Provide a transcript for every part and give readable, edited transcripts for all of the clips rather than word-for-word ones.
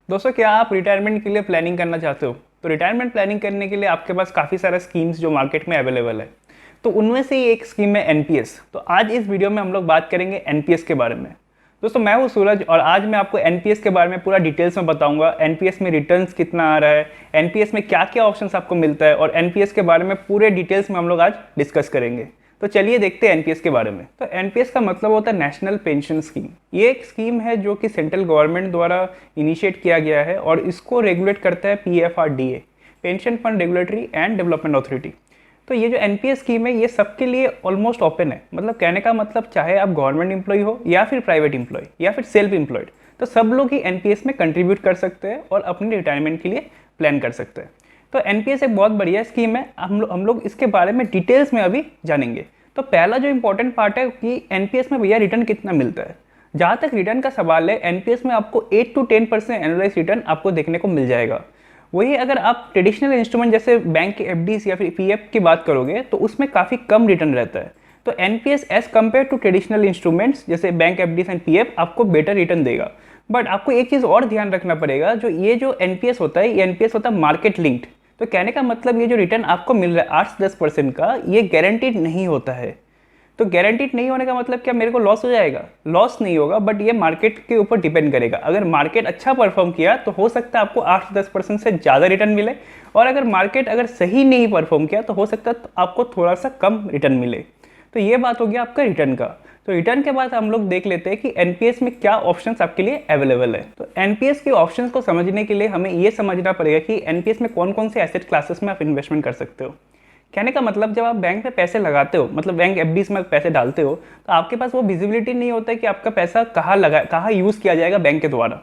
दोस्तों, क्या आप रिटायरमेंट के लिए प्लानिंग करना चाहते हो? तो रिटायरमेंट प्लानिंग करने के लिए आपके पास काफ़ी सारा स्कीम्स जो मार्केट में अवेलेबल है। तो उनमें से ही एक स्कीम है एनपीएस। तो आज इस वीडियो में हम लोग बात करेंगे एनपीएस के बारे में। दोस्तों, मैं हूँ सूरज और आज मैं आपको एनपीएस के बारे में पूरा डिटेल्स में बताऊंगा। एनपीएस में रिटर्न्स कितना आ रहा है, एनपीएस में क्या क्या ऑप्शंस आपको मिलता है, और एनपीएस के बारे में पूरे डिटेल्स में हम लोग आज डिस्कस करेंगे। तो चलिए देखते हैं एनपीएस के बारे में। तो एनपीएस का मतलब होता है नेशनल पेंशन स्कीम। ये एक स्कीम है जो कि सेंट्रल गवर्नमेंट द्वारा इनिशिएट किया गया है और इसको रेगुलेट करता है PFRDA, pension fund regulatory and development authority. तो ये जो एनपीएस स्कीम है ये सबके लिए ऑलमोस्ट ओपन है। मतलब कहने का मतलब चाहे आप गवर्नमेंट एम्प्लॉय हो या फिर प्राइवेट एम्प्लॉय या फिर सेल्फ एम्प्लॉयड, तो सब लोग ही एनपीएस में कंट्रीब्यूट कर सकते हैं और अपने रिटायरमेंट के लिए प्लान कर सकते हैं। तो एनपीएस एक बहुत बढ़िया स्कीम है। हम लोग इसके बारे में डिटेल्स में अभी जानेंगे। तो पहला जो इंपॉर्टेंट पार्ट है कि एनपीएस में भैया रिटर्न कितना मिलता है। जहाँ तक रिटर्न का सवाल है, एनपीएस में आपको 8 to 10% एनुअलाइज रिटर्न आपको देखने को मिल जाएगा। वही अगर आप ट्रेडिशनल इंस्ट्रूमेंट जैसे बैंक के एफडीज या फिर पीएफ की बात करोगे तो उसमें काफ़ी कम रिटर्न रहता है। तो NPS as compared to traditional instruments जैसे बैंक एफडीज एंड पीएफ आपको बेटर रिटर्न देगा। बट आपको एक चीज़ और ध्यान रखना पड़ेगा, जो एनपीएस होता है, ये एनपीएस होता है मार्केट लिंक्ड। तो कहने का मतलब ये जो रिटर्न आपको मिल रहा है 8 से 10% का, ये गारंटीड नहीं होता है। तो गारंटीड नहीं होने का मतलब क्या मेरे को लॉस हो जाएगा? लॉस नहीं होगा, बट ये मार्केट के ऊपर डिपेंड करेगा। अगर मार्केट अच्छा परफॉर्म किया तो हो सकता है आपको 8 से 10% से ज़्यादा रिटर्न मिले, और अगर मार्केट सही नहीं परफॉर्म किया तो हो सकता है आपको थोड़ा सा कम रिटर्न मिले। तो ये बात हो गया आपका रिटर्न का। तो रिटर्न के बाद हम लोग देख लेते हैं कि एनपीएस में क्या ऑप्शंस आपके लिए अवेलेबल है। तो एनपीएस के ऑप्शंस को समझने के लिए हमें ये समझना पड़ेगा कि एनपीएस में कौन कौन से एसेट क्लासेस में आप इन्वेस्टमेंट कर सकते हो। कहने का मतलब जब आप बैंक में पैसे लगाते हो, मतलब बैंक एफडीज में पैसे डालते हो, तो आपके पास वो विजिबिलिटी नहीं होता है कि आपका पैसा कहाँ यूज़ किया जाएगा बैंक के द्वारा।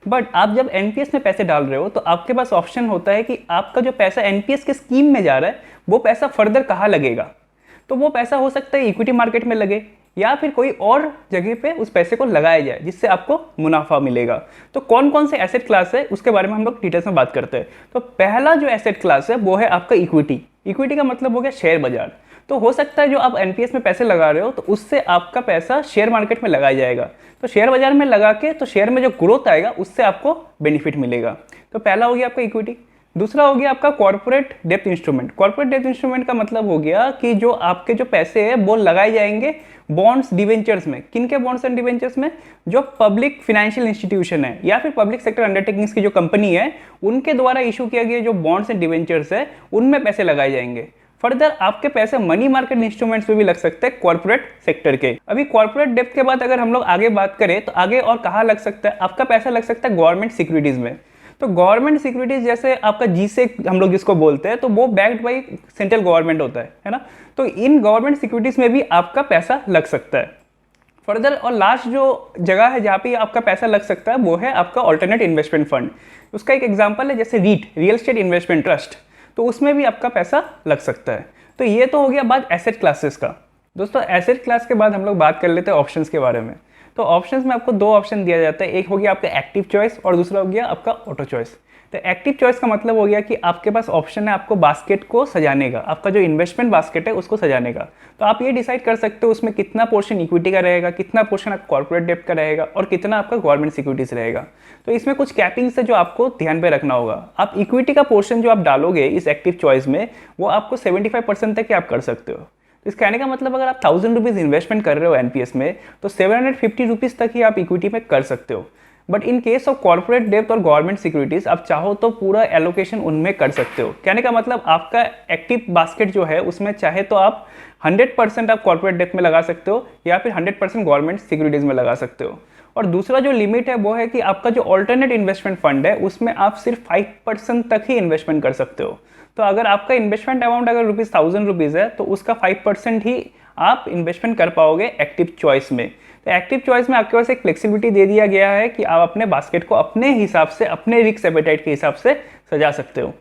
बट आप जब एनपीएस में पैसे डाल रहे हो तो आपके पास ऑप्शन होता है कि आपका जो पैसा एनपीएस के स्कीम में जा रहा है वो पैसा फर्दर कहाँ लगेगा। तो वो पैसा हो सकता है इक्विटी मार्केट में लगे या फिर कोई और जगह पे उस पैसे को लगाया जाए जिससे आपको मुनाफा मिलेगा। तो कौन कौन से एसेट क्लास है उसके बारे में हम लोग डिटेल्स में बात करते हैं। तो पहला जो एसेट क्लास है वो है आपका इक्विटी। इक्विटी का मतलब हो गया शेयर बाजार। तो हो सकता है जो आप एनपीएस में पैसे लगा रहे हो तो उससे आपका पैसा शेयर मार्केट में लगाया जाएगा। तो शेयर बाजार में लगा के तो शेयर में जो ग्रोथ आएगा उससे आपको बेनिफिट मिलेगा। तो पहला हो गया आपका इक्विटी। दूसरा हो गया आपका corporate depth instrument. Corporate depth instrument का मतलब हो गया कि जो आपके जो पैसे हैं वो लगाए जाएंगे बॉन्ड्स डिवेंचर्स में। किन के बॉन्ड्स एंड डिवेंचर्स में? जो पब्लिक फाइनेंशियल इंस्टीट्यूशन है या फिर पब्लिक सेक्टर अंडरटेकिंग्स की जो कंपनी है उनके द्वारा इशू किया गया जो बॉन्ड्स एंड डिवेंचर्स है उनमें पैसे लगाए जाएंगे। फर्दर आपके पैसे मनी मार्केट इंस्ट्रूमेंट्स में भी लग सकते हैं कॉर्पोरेट सेक्टर के। अभी कॉर्पोरेट डेप्थ के बाद अगर हम लोग आगे बात करें तो आगे और कहाँ लग सकता है? आपका पैसा लग सकता है गवर्नमेंट सिक्योरिटीज में। तो गवर्नमेंट सिक्योरिटीज जैसे आपका जीसेक हम लोग जिसको बोलते हैं, तो वो बैक्ड बाई सेंट्रल गवर्नमेंट होता है ना। तो इन गवर्नमेंट सिक्योरिटीज में भी आपका पैसा लग सकता है। फर्दर और लास्ट जो जगह है जहाँ पे आपका पैसा लग सकता है वो है आपका ऑल्टरनेट इन्वेस्टमेंट फंड। उसका एक एग्जांपल है जैसे REIT, real estate investment trust, तो उसमें भी आपका पैसा लग सकता है। तो ये तो हो गया बात एसेट क्लासेस का। दोस्तों, एसेट क्लास के बाद हम लोग बात कर लेते हैं ऑप्शंस के बारे में। तो ऑप्शंस में आपको दो ऑप्शन दिया जाता है, एक हो गया आपका एक्टिव चॉइस और दूसरा हो गया आपका ऑटो चॉइस। तो एक्टिव चॉइस का मतलब हो गया कि आपके पास ऑप्शन है आपको बास्केट को सजाने का, आपका जो इन्वेस्टमेंट बास्केट है उसको सजाने का। तो आप ये डिसाइड कर सकते हो उसमें कितना पोर्शन इक्विटी का रहेगा, कितना पोर्शन आपका कॉर्पोरेट डेप्ट का रहेगा और कितना आपका गवर्नमेंट सिक्योरिटीज रहेगा। तो इसमें कुछ कैपिंग्स है जो आपको ध्यान पे रखना होगा। आप इक्विटी का पोर्शन जो आप डालोगे इस एक्टिव चॉइस में वो आपको 75% तक आप कर सकते हो। इस कहने का मतलब अगर आप 1000 रुपीज़ इन्वेस्टमेंट कर रहे हो एनपीएस में तो 750 रुपीज़ तक ही आप इक्विटी में कर सकते हो। But in case of corporate depth और गवर्नमेंट सिक्योरिटीज आप चाहो तो पूरा एलोकेशन उनमें कर सकते हो। कहने का मतलब आपका एक्टिव बास्केट जो है उसमें चाहे तो आप 100% आप कॉर्पोरेट डेप्थ में लगा सकते हो या फिर 100% गवर्नमेंट सिक्योरिटीज में लगा सकते हो। और दूसरा जो लिमिट है वो है कि आपका जो ऑल्टरनेट इन्वेस्टमेंट फंड है उसमें आप सिर्फ 5% तक ही इन्वेस्टमेंट कर सकते हो। तो अगर आपका इन्वेस्टमेंट अमाउंट अगर 1000 रुपीज़ है तो उसका 5% ही आप इन्वेस्टमेंट कर पाओगे एक्टिव चॉइस में। तो एक्टिव चॉइस में आपके पास एक फ्लेक्सिबिलिटी दे दिया गया है कि आप अपने बास्केट को अपने हिसाब से, अपने रिस्क एपेटाइट के हिसाब से सजा सकते हो।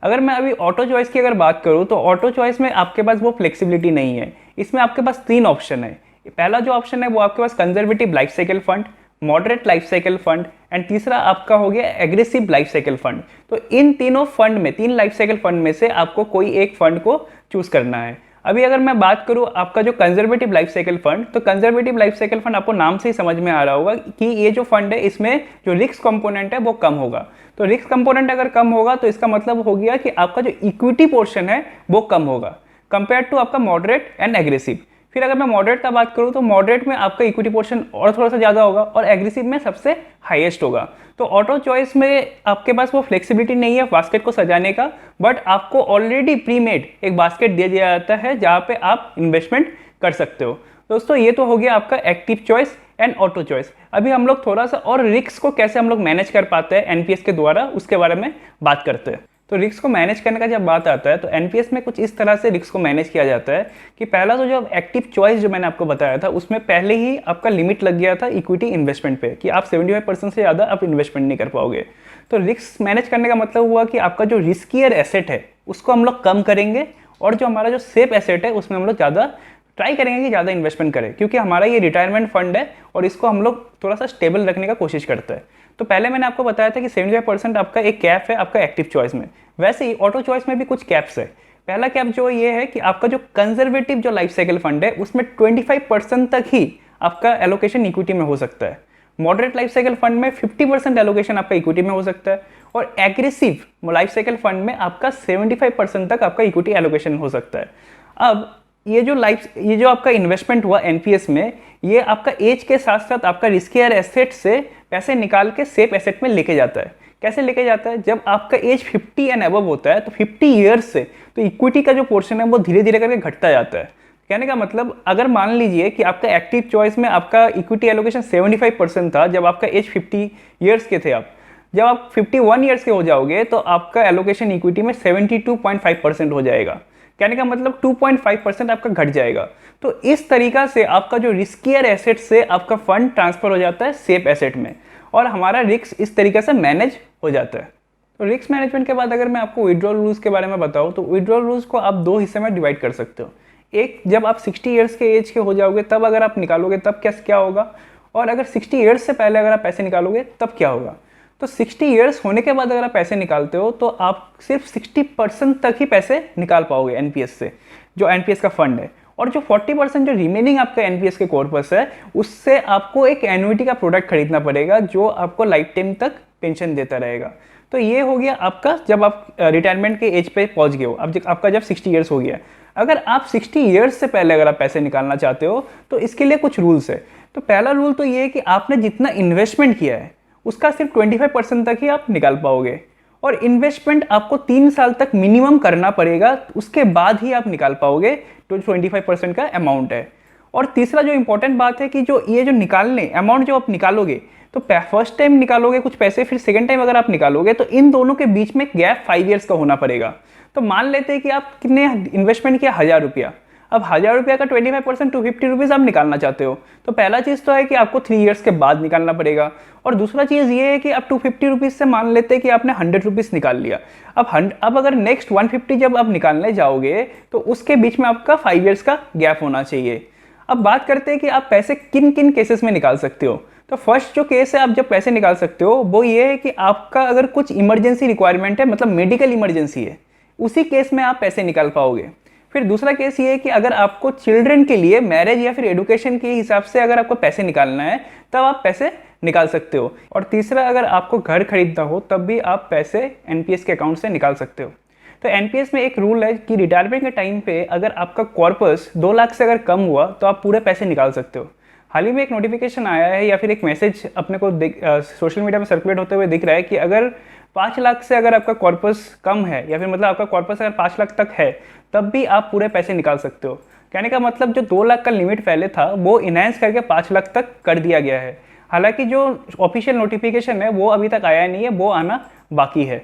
अगर मैं अभी ऑटो चॉइस की अगर बात करूँ तो ऑटो चॉइस में आपके पास वो फ्लेक्सिबिलिटी नहीं है। इसमें आपके पास 3 ऑप्शन है। पहला जो ऑप्शन है वो आपके पास conservative life cycle fund, moderate life cycle fund and तीसरा आपका हो गया एग्रेसिव लाइफ साइकिल फंड। तो इन तीनों फंड में, 3 लाइफ साइकिल फंड में से आपको कोई एक फंड को चूज करना है। अभी अगर मैं बात करूँ आपका जो कंजर्वेटिव लाइफ साइकिल फंड, तो कंजर्वेटिव लाइफ साइकिल फंड आपको नाम से ही समझ में आ रहा होगा कि ये जो फंड है इसमें जो रिस्क कंपोनेंट है वो कम होगा। तो रिस्क कंपोनेंट अगर कम होगा तो इसका मतलब हो गया कि आपका जो इक्विटी पोर्शन है वो कम होगा कंपेयर टू आपका मॉडरेट एंड एग्रेसिव। फिर अगर मैं मॉडरेट का बात करूँ तो मॉडरेट में आपका इक्विटी पोर्शन और थोड़ा सा ज़्यादा होगा और एग्रेसिव में सबसे हाईएस्ट होगा। तो ऑटो चॉइस में आपके पास वो फ्लेक्सिबिलिटी नहीं है बास्केट को सजाने का, बट आपको ऑलरेडी प्री मेड एक बास्केट दे दिया जाता है जहाँ पे आप इन्वेस्टमेंट कर सकते हो। दोस्तों ये तो हो गया आपका active choice and auto choice. अभी हम लोग थोड़ा सा और रिस्क को कैसे हम लोग मैनेज कर पाते हैं एनपीएस के द्वारा उसके बारे में बात करते हैं। तो रिस्क को मैनेज करने का जब बात आता है तो एनपीएस में कुछ इस तरह से रिस्क को मैनेज किया जाता है कि पहला तो जो एक्टिव चॉइस जो मैंने आपको बताया था उसमें पहले ही आपका लिमिट लग गया था इक्विटी इन्वेस्टमेंट पे कि आप 75% से ज़्यादा आप इन्वेस्टमेंट नहीं कर पाओगे। तो रिस्क मैनेज करने का मतलब हुआ कि आपका जो रिस्कियर एसेट है उसको हम लोग कम करेंगे और जो हमारा जो सेफ एसेट है उसमें हम लोग ज़्यादा ट्राई करेंगे कि ज़्यादा इन्वेस्टमेंट करें, क्योंकि हमारा ये रिटायरमेंट फंड है और इसको हम लोग थोड़ा सा स्टेबल रखने का कोशिश करते हैं। तो पहले मैंने आपको बताया था कि 75% आपका एक कैप है आपका एक्टिव चॉइस में, वैसे ही ऑटो चॉइस में भी कुछ कैप्स है। पहला कैप जो ये है कि आपका जो कंजर्वेटिव जो लाइफ साइकिल फंड है उसमें 25% तक ही आपका एलोकेशन इक्विटी में हो सकता है। मॉडरेट लाइफ साइकिल फंड में 50% एलोकेशन आपका इक्विटी में हो सकता है और एग्रेसिव लाइफ साइकिल फंड में आपका 75% तक आपका इक्विटी एलोकेशन हो सकता है। अब ये जो आपका इन्वेस्टमेंट हुआ एनपीएस में, ये आपका एज के साथ साथ आपका रिस्कियर एसेट से पैसे निकाल के सेफ एसेट में लेके जाता है। कैसे लेके जाता है? जब आपका एज 50 एंड अबव होता है तो 50 ईयर्स से तो इक्विटी का जो पोर्शन है वो धीरे धीरे करके घटता जाता है। कहने का मतलब अगर मान लीजिए कि आपका एक्टिव चॉइस में आपका इक्विटी एलोकेशन 75% था जब आपका एज 50 ईयर्स के थे, आप जब आप 51 ईयर्स के हो जाओगे तो आपका एलोकेशन इक्विटी में 72.5% हो जाएगा। कहने का मतलब 2.5% आपका घट जाएगा। तो इस तरीका से आपका जो रिस्कियर एसेट से आपका फंड ट्रांसफर हो जाता है सेफ एसेट में और हमारा रिस्क इस तरीके से मैनेज हो जाता है। तो रिस्क मैनेजमेंट के बाद अगर मैं आपको विड्रॉल रूल्स के बारे में बताऊं तो विड्रॉल रूल्स को आप दो हिस्से में डिवाइड कर सकते हो। एक, जब आप 60 ईयर्स के एज के हो जाओगे तब अगर आप निकालोगे तब क्या होगा, और अगर 60 ईयर्स से पहले अगर आप पैसे निकालोगे तब क्या होगा। तो 60 ईयर्स होने के बाद अगर आप पैसे निकालते हो तो आप सिर्फ 60% तक ही पैसे निकाल पाओगे एनपीएस से, जो एनपीएस का फंड है, और जो 40% जो रिमेनिंग आपका एनपीएस के कॉर्पस है उससे आपको एक एन्युइटी का प्रोडक्ट खरीदना पड़ेगा जो आपको लाइफ टाइम तक पेंशन देता रहेगा। तो ये हो गया आपका जब आप रिटायरमेंट के एज पे पहुंच गए हो, अब आपका जब 60 ईयर्स हो गया। अगर आप 60 ईयर्स से पहले अगर आप पैसे निकालना चाहते हो तो इसके लिए कुछ रूल्स है। तो पहला रूल तो ये है कि आपने जितना इन्वेस्टमेंट किया है उसका सिर्फ 25% तक ही आप निकाल पाओगे, और इन्वेस्टमेंट आपको 3 साल तक मिनिमम करना पड़ेगा, उसके बाद ही आप निकाल पाओगे तो 25% का अमाउंट है। और तीसरा जो इंपॉर्टेंट बात है कि जो ये जो निकालने अमाउंट जो आप निकालोगे तो फर्स्ट टाइम निकालोगे कुछ पैसे, फिर सेकेंड टाइम अगर आप निकालोगे तो इन दोनों के बीच में गैप 5 ईयर्स का होना पड़ेगा। तो मान लेते हैं कि आप कितने इन्वेस्टमेंट किया 1000 रुपया, अब 1000 रुपया का 25% 250 रुपीज़ आप निकालना चाहते हो, तो पहला चीज़ तो है कि आपको 3 ईयर्स के बाद निकालना पड़ेगा। और दूसरा चीज़ ये है कि आप 250 रुपीज़ से मान लेते हैं कि आपने 100 रुपीज़ निकाल लिया। अब अगर नेक्स्ट 150 जब आप निकालने जाओगे तो उसके बीच में आपका 5 ईयर्स का गैप होना चाहिए। अब बात करते हैं कि आप पैसे किन किन केसेस में निकाल सकते हो। तो फर्स्ट जो केस है आप जब पैसे निकाल सकते हो वो ये है कि आपका अगर कुछ इमरजेंसी रिक्वायरमेंट है, मतलब मेडिकल इमरजेंसी है, उसी केस में आप पैसे निकाल पाओगे। फिर दूसरा केस ये है कि अगर आपको चिल्ड्रन के लिए मैरिज या फिर एडुकेशन के हिसाब से अगर आपको पैसे निकालना है तब आप पैसे निकाल सकते हो। और तीसरा, अगर आपको घर खरीदना हो तब भी आप पैसे एनपीएस के अकाउंट से निकाल सकते हो। तो एनपीएस में एक रूल है कि रिटायरमेंट के टाइम पे अगर आपका कॉर्पस 2 लाख से अगर कम हुआ तो आप पूरे पैसे निकाल सकते हो। हाल ही में एक नोटिफिकेशन आया है या फिर एक मैसेज अपने को सोशल मीडिया में सर्कुलेट होते हुए दिख रहा है कि अगर 5 लाख से अगर आपका कॉर्पस कम है या फिर मतलब आपका कॉर्पस अगर 5 लाख तक है तब भी आप पूरे पैसे निकाल सकते हो। कहने का मतलब जो 2 लाख का लिमिट पहले था वो इनहेंस करके 5 लाख तक कर दिया गया है। हालांकि जो ऑफिशियल नोटिफिकेशन है वो अभी तक आया नहीं है, वो आना बाकी है।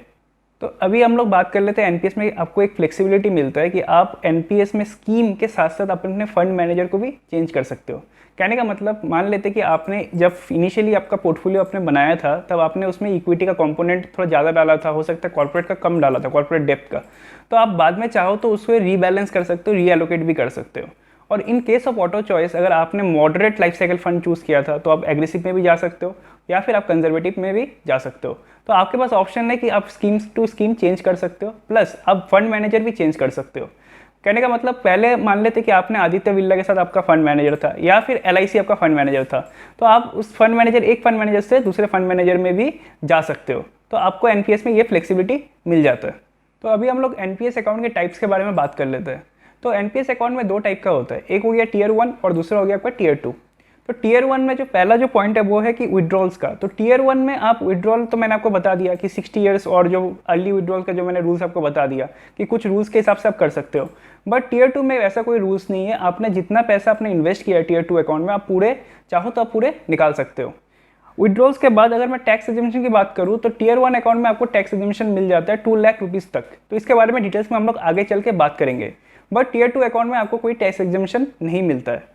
तो अभी हम लोग बात कर लेते हैं एनपीएस में आपको एक फ्लेक्सिबिलिटी मिलता है कि आप एनपीएस में स्कीम के साथ साथ अपने फंड मैनेजर को भी चेंज कर सकते हो। कहने का मतलब मान लेते कि आपने जब इनिशियली आपका पोर्टफोलियो आपने बनाया था तब आपने उसमें इक्विटी का कंपोनेंट थोड़ा ज़्यादा डाला था, हो सकता है कॉर्पोरेट का कम डाला था, कॉर्पोरेट डेप्थ का, तो आप बाद में चाहो तो उसको रीबैलेंस कर सकते हो, रीएलोकेट भी कर सकते हो। और इन केस ऑफ ऑटो चॉइस अगर आपने moderate life cycle fund choose किया था तो आप एग्रेसिव में भी जा सकते हो या फिर आप कंजर्वेटिव में भी जा सकते हो। तो आपके पास ऑप्शन है कि आप स्कीम्स टू स्कीम चेंज कर सकते हो, प्लस आप फंड मैनेजर भी चेंज कर सकते हो। कहने का मतलब पहले मान लेते कि आपने आदित्य बिरला के साथ आपका फंड मैनेजर था या फिर LIC आपका फंड मैनेजर था, तो आप उस फंड मैनेजर एक फंड मैनेजर से दूसरे फंड मैनेजर में भी जा सकते हो। तो आपको NPS में ये फ्लेक्सिबिलिटी मिल जाता है। तो अभी हम लोग NPS अकाउंट के टाइप्स के बारे में बात कर लेते हैं। तो NPS अकाउंट में 2 टाइप का होता है, एक हो गया Tier 1 और दूसरा हो गया आपका Tier 2। तो Tier 1 में जो पहला जो पॉइंट है वो है कि विड्रॉल्स का। तो Tier 1 में आप विड्रॉल, तो मैंने आपको बता दिया कि 60 ईयर्स और जो अर्ली विड्रॉल का जो मैंने रूल्स आपको बता दिया कि कुछ रूल्स के हिसाब से आप कर सकते हो। बट Tier 2 में ऐसा कोई रूल्स नहीं है। आपने जितना पैसा आपने इन्वेस्ट किया है Tier 2 अकाउंट में, आप पूरे चाहो तो आप पूरे निकाल सकते हो। विड्रॉल्स के बाद अगर मैं टैक्स एग्जेम्पशन की बात करूँ तो Tier 1 अकाउंट में आपको टैक्स एग्जेम्पशन मिल जाता है 2 लाख रुपीज़ तक। तो इसके बारे में डिटेल्स में हम लोग आगे चल के बात करेंगे। बट Tier 2 अकाउंट में आपको कोई टैक्स एग्जेम्पशन नहीं मिलता है।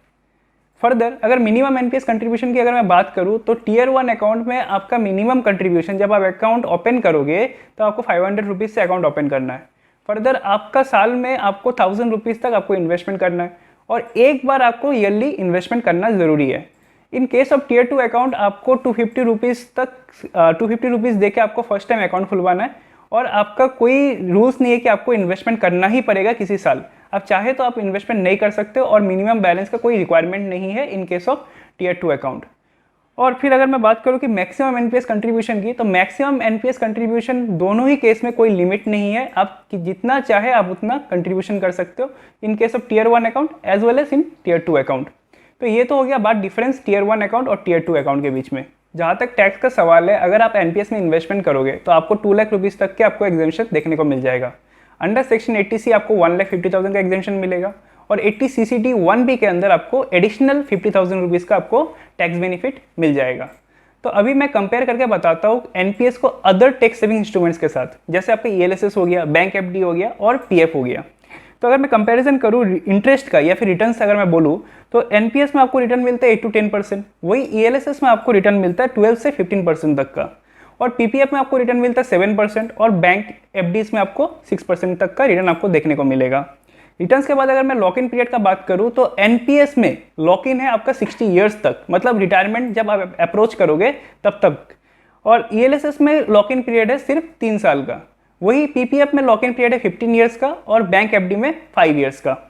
फर्दर अगर मिनिमम NPS कंट्रीब्यूशन की अगर मैं बात करूँ तो Tier 1 अकाउंट में आपका मिनिमम कंट्रीब्यूशन जब आप अकाउंट ओपन करोगे तो आपको 500 रुपीज़ से अकाउंट ओपन करना है। फर्दर आपका साल में आपको 1000 रुपीज़ तक आपको इन्वेस्टमेंट करना है और एक बार आपको ईयरली इन्वेस्टमेंट करना ज़रूरी है। इन केस ऑफ Tier 2 अकाउंट आपको 250 रुपीज़ तक 250 रुपीज़ दे के आपको फर्स्ट टाइम अकाउंट खुलवाना है और आपका कोई रूल्स नहीं है कि आपको इन्वेस्टमेंट करना ही पड़ेगा किसी साल। आप चाहे तो आप इन्वेस्टमेंट नहीं कर सकते हो और मिनिमम बैलेंस का कोई रिक्वायरमेंट नहीं है इन केस ऑफ Tier 2 अकाउंट। और फिर अगर मैं बात करूँ कि मैक्सिमम NPS कंट्रीब्यूशन की, तो मैक्सिमम NPS कंट्रीब्यूशन दोनों ही केस में कोई लिमिट नहीं है। आप जितना चाहे आप उतना कंट्रीब्यूशन कर सकते हो in case of Tier 1 account as well as in Tier 2 account. तो ये तो हो गया बात डिफरेंस Tier 1 अकाउंट और Tier 2 अकाउंट के बीच में। जहाँ तक टैक्स का सवाल है, अगर आप NPS में इन्वेस्टमेंट करोगे तो आपको 2 लाख रुपीज़ तक के आपको एग्जेम्पशन देखने को मिल जाएगा। अंडर सेक्शन 80C आपको 1,50,000 का एग्जेम्पशन मिलेगा और 80CCD 1B के अंदर आपको एडिशनल 50,000 रुपीज़ का आपको टैक्स बेनिफिट मिल जाएगा। तो अभी मैं कंपेयर करके बताता हूँ NPS को अदर टैक्स सेविंग इंस्ट्रूमेंट्स के साथ, जैसे आपका ELSS हो गया, बैंक FD हो गया और PF हो गया। तो अगर मैं कंपैरिजन करूँ इंटरेस्ट का या फिर रिटर्न्स अगर मैं बोलूँ तो NPS में आपको रिटर्न मिलता है 8 to 10%, वही ELSS में आपको रिटर्न मिलता है 12 से 15% तक का, और PPF में आपको रिटर्न मिलता है 7% और बैंक FDs में आपको 6% तक का रिटर्न आपको देखने को मिलेगा। रिटर्न्स के बाद अगर मैं लॉक इन पीरियड का बात करूँ तो NPS में लॉक इन है आपका 60 ईयर्स तक, मतलब रिटायरमेंट जब आप अप्रोच करोगे तब तक, और ELSS में लॉक इन पीरियड है सिर्फ 3 साल का। वही PPF में लॉक इन पीरियड है 15 ईयर्स का और बैंक FD में 5 ईयर्स का।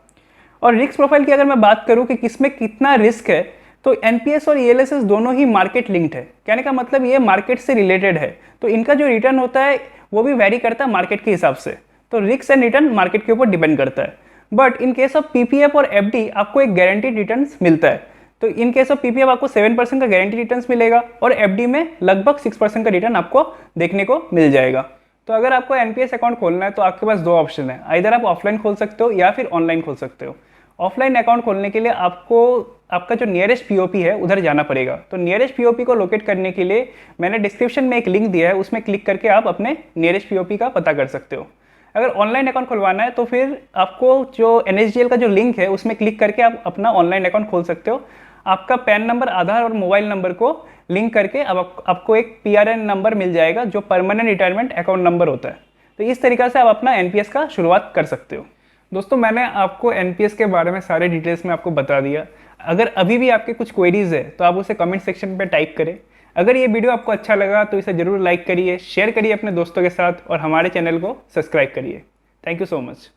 और रिस्क प्रोफाइल की अगर मैं बात करूं कि किसमें कितना रिस्क है, तो NPS और ELSS दोनों ही मार्केट लिंक्ड है। कहने का मतलब ये मार्केट से रिलेटेड है, तो इनका जो रिटर्न होता है वो भी वेरी करता है मार्केट के हिसाब से। तो रिस्क एंड रिटर्न मार्केट के ऊपर डिपेंड करता है। But in case of PPF और FD आपको एक गारंटीड रिटर्न मिलता है। तो इन केस ऑफ PPF आपको 7% का गारंटी रिटर्न मिलेगा और FD में लगभग 6% का रिटर्न आपको देखने को मिल जाएगा। तो अगर आपको NPS अकाउंट खोलना है तो आपके पास 2 ऑप्शन है, आइदर आप ऑफलाइन खोल सकते हो या फिर ऑनलाइन खोल सकते हो। ऑफलाइन अकाउंट खोलने के लिए आपको आपका जो नियरेस्ट POP है उधर जाना पड़ेगा। तो नियरेस्ट POP को लोकेट करने के लिए मैंने डिस्क्रिप्शन में एक लिंक दिया है, उसमें क्लिक करके आप अपने नियरेस्ट POP का पता कर सकते हो। अगर ऑनलाइन अकाउंट खुलवाना है तो फिर आपको जो NSDL का जो लिंक है उसमें क्लिक करके आप अपना ऑनलाइन अकाउंट खोल सकते हो। आपका पैन नंबर, आधार और मोबाइल नंबर को लिंक करके अब आपको एक PRN नंबर मिल जाएगा जो परमानेंट रिटायरमेंट अकाउंट नंबर होता है। तो इस तरीक़ा से आप अपना NPS का शुरुआत कर सकते हो। दोस्तों, मैंने आपको NPS के बारे में सारे डिटेल्स में आपको बता दिया। अगर अभी भी आपके कुछ क्वेरीज है तो आप उसे कमेंट सेक्शन पे टाइप करें। अगर ये वीडियो आपको अच्छा लगा तो इसे ज़रूर लाइक करिए, शेयर करिए अपने दोस्तों के साथ और हमारे चैनल को सब्सक्राइब करिए। Thank you so much.